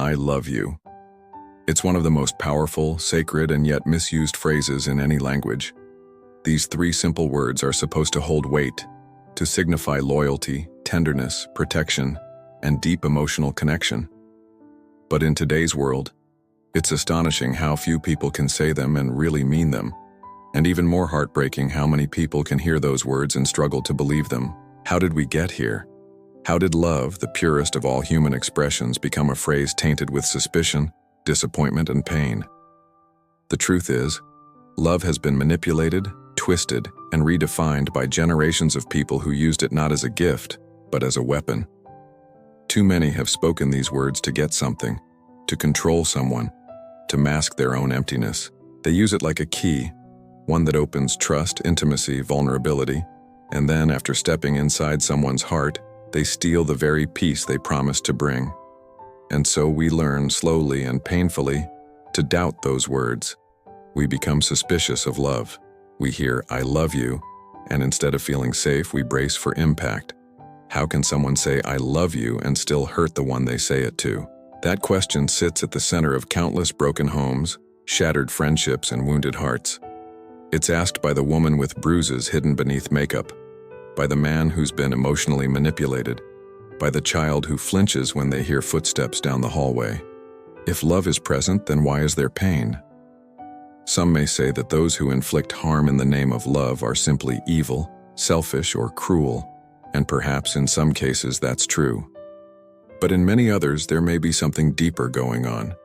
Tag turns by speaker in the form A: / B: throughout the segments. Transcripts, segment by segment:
A: I love you. It's one of the most powerful, sacred, and yet misused phrases in any language. These three simple words are supposed to hold weight, to signify loyalty, tenderness, protection, and deep emotional connection. But in today's world, it's astonishing how few people can say them and really mean them. And even more heartbreaking how many people can hear those words and struggle to believe them. How did we get here? How did love, the purest of all human expressions, become a phrase tainted with suspicion, disappointment, and pain? The truth is, love has been manipulated, twisted, and redefined by generations of people who used it not as a gift, but as a weapon. Too many have spoken these words to get something, to control someone, to mask their own emptiness. They use it like a key, one that opens trust, intimacy, vulnerability, and then, after stepping inside someone's heart, they steal the very peace they promised to bring. And so we learn, slowly and painfully, to doubt those words. We become suspicious of love. We hear, I love you, and instead of feeling safe, we brace for impact. How can someone say, I love you, and still hurt the one they say it to? That question sits at the center of countless broken homes, shattered friendships, and wounded hearts. It's asked by the woman with bruises hidden beneath makeup, by the man who's been emotionally manipulated, by the child who flinches when they hear footsteps down the hallway. If love is present, then why is there pain? Some may say that those who inflict harm in the name of love are simply evil, selfish, or cruel, and perhaps in some cases that's true. But in many others, there may be something deeper going on.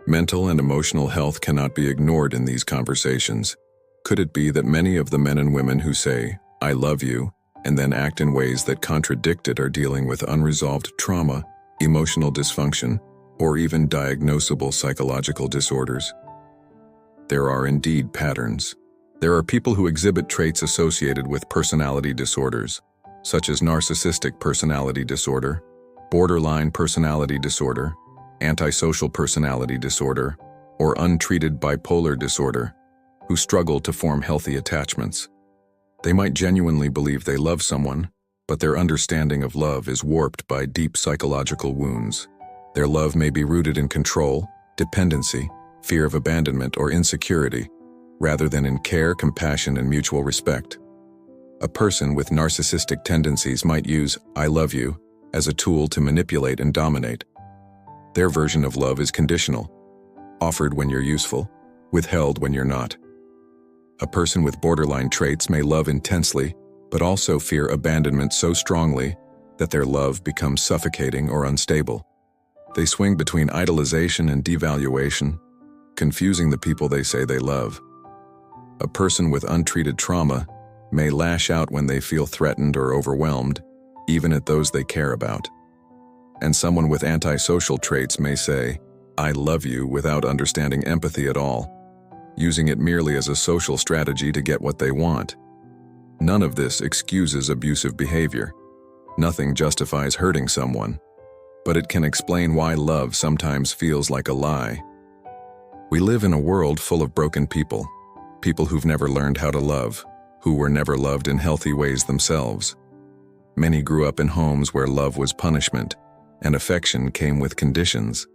A: Mental and emotional health cannot be ignored in these conversations. Could it be that many of the men and women who say, I love you, and then act in ways that contradict it are dealing with unresolved trauma, emotional dysfunction, or even diagnosable psychological disorders? There are indeed patterns. There are people who exhibit traits associated with personality disorders, such as narcissistic personality disorder, borderline personality disorder, antisocial personality disorder, or untreated bipolar disorder, who struggle to form healthy attachments. They might genuinely believe they love someone, but their understanding of love is warped by deep psychological wounds. Their love may be rooted in control, dependency, fear of abandonment, or insecurity, rather than in care, compassion, and mutual respect. A person with narcissistic tendencies might use I love you as a tool to manipulate and dominate. Their version of love is conditional, offered when you're useful, withheld when you're not. A person with borderline traits may love intensely, but also fear abandonment so strongly that their love becomes suffocating or unstable. They swing between idolization and devaluation, confusing the people they say they love. A person with untreated trauma may lash out when they feel threatened or overwhelmed, even at those they care about. And someone with antisocial traits may say, I love you, without understanding empathy at all, using it merely as a social strategy to get what they want. None of this excuses abusive behavior. Nothing justifies hurting someone, but it can explain why love sometimes feels like a lie. We live in a world full of broken people, people who've never learned how to love, who were never loved in healthy ways themselves. Many grew up in homes where love was punishment, and affection came with conditions.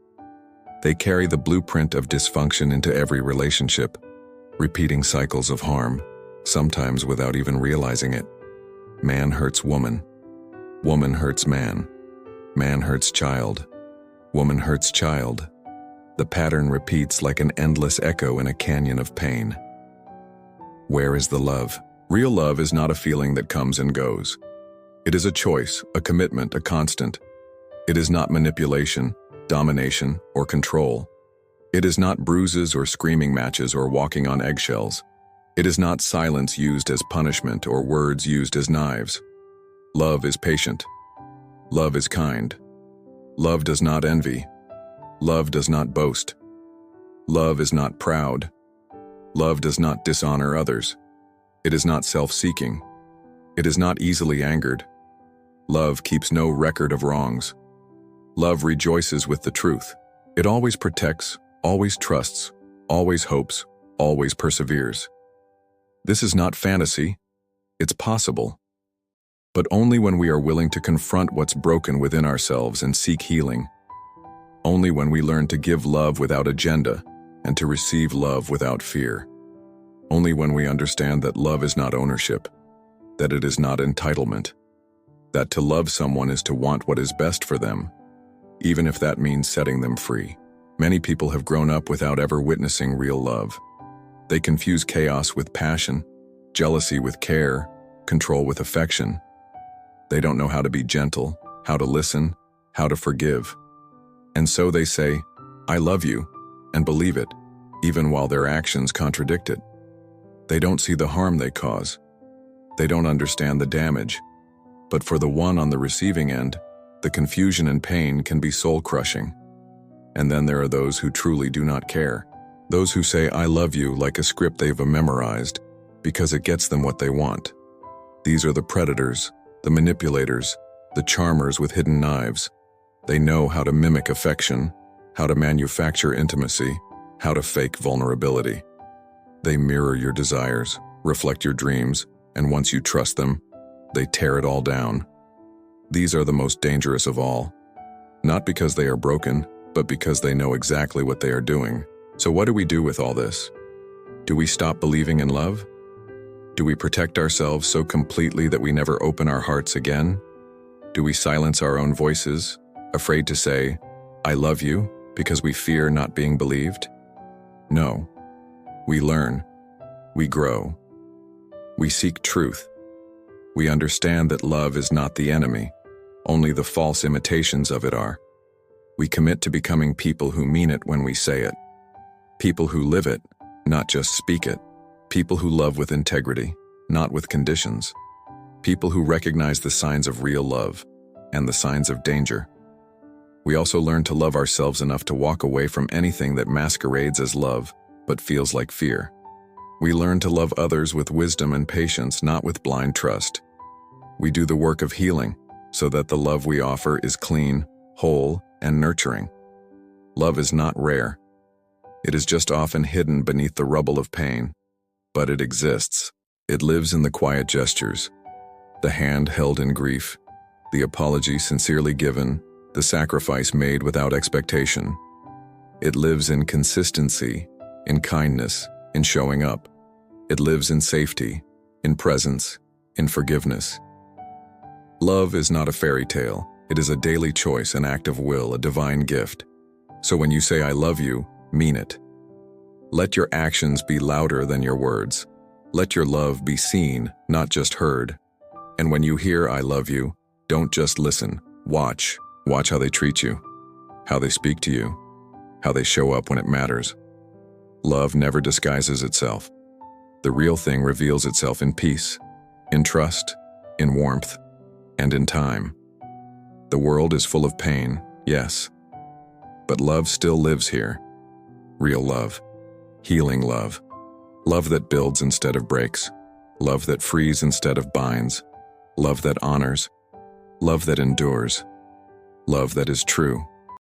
A: They carry the blueprint of dysfunction into every relationship, repeating cycles of harm, sometimes without even realizing it. Man hurts woman. Woman hurts man. Man hurts child. Woman hurts child. The pattern repeats like an endless echo in a canyon of pain. Where is the love? Real love is not a feeling that comes and goes. It is a choice, a commitment, a constant. It is not manipulation, domination, or control. It is not bruises or screaming matches or walking on eggshells. It is not silence used as punishment or words used as knives. Love is patient. Love is kind. Love does not envy. Love does not boast. Love is not proud. Love does not dishonor others. It is not self-seeking. It is not easily angered. Love keeps no record of wrongs. Love rejoices with the truth. It always protects, always trusts, always hopes, always perseveres. This is not fantasy. It's possible. But only when we are willing to confront what's broken within ourselves and seek healing. Only when we learn to give love without agenda and to receive love without fear. Only when we understand that love is not ownership, that it is not entitlement, that to love someone is to want what is best for them, even if that means setting them free. Many people have grown up without ever witnessing real love. They confuse chaos with passion, jealousy with care, control with affection. They don't know how to be gentle, how to listen, how to forgive. And so they say, "I love you," and believe it, even while their actions contradict it. They don't see the harm they cause. They don't understand the damage. But for the one on the receiving end, the confusion and pain can be soul-crushing. And then there are those who truly do not care. Those who say, "I love you," like a script they've memorized, because it gets them what they want. These are the predators, the manipulators, the charmers with hidden knives. They know how to mimic affection, how to manufacture intimacy, how to fake vulnerability. They mirror your desires, reflect your dreams, and once you trust them, they tear it all down. These are the most dangerous of all. Not because they are broken, but because they know exactly what they are doing. So what do we do with all this? Do we stop believing in love? Do we protect ourselves so completely that we never open our hearts again? Do we silence our own voices, afraid to say, "I love you," because we fear not being believed? No. We learn. We grow. We seek truth. We understand that love is not the enemy, only the false imitations of it are. We commit to becoming people who mean it when we say it. People who live it, not just speak it. People who love with integrity, not with conditions. People who recognize the signs of real love and the signs of danger. We also learn to love ourselves enough to walk away from anything that masquerades as love but feels like fear. We learn to love others with wisdom and patience, not with blind trust. We do the work of healing so that the love we offer is clean, whole, and nurturing. Love is not rare. It is just often hidden beneath the rubble of pain. But it exists. It lives in the quiet gestures, the hand held in grief, the apology sincerely given, the sacrifice made without expectation. It lives in consistency, in kindness, in showing up. It lives in safety, in presence, in forgiveness. Love is not a fairy tale. It is a daily choice, an act of will, a divine gift. So when you say "I love you," mean it. Let your actions be louder than your words. Let your love be seen, not just heard. And when you hear "I love you," don't just listen. Watch. Watch how they treat you, how they speak to you, how they show up when it matters. Love never disguises itself. The real thing reveals itself in peace, in trust, in warmth, and in time. The world is full of pain, yes, but love still lives here. Real love, healing love, love that builds instead of breaks, love that frees instead of binds, love that honors, love that endures, love that is true.